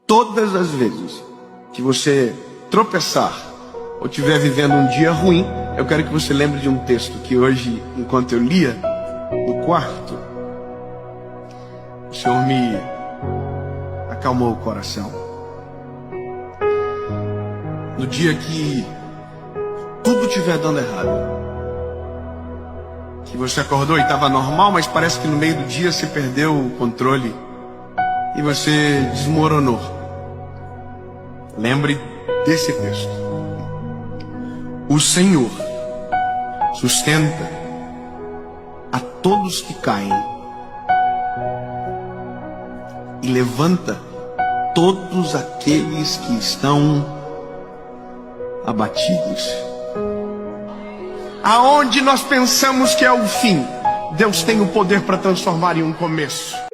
Todas as vezes que você tropeçar ou estiver vivendo um dia ruim, eu quero que você lembre de um texto que hoje, enquanto eu lia no quarto, o Senhor me acalmou o coração. No dia que tudo estiver dando errado, que você acordou e estava normal, mas parece que no meio do dia você perdeu o controle e você desmoronou. Lembre desse texto. O Senhor sustenta a todos que caem e levanta todos aqueles que estão abatidos. Aonde nós pensamos que é o fim, Deus tem o poder para transformar em um começo.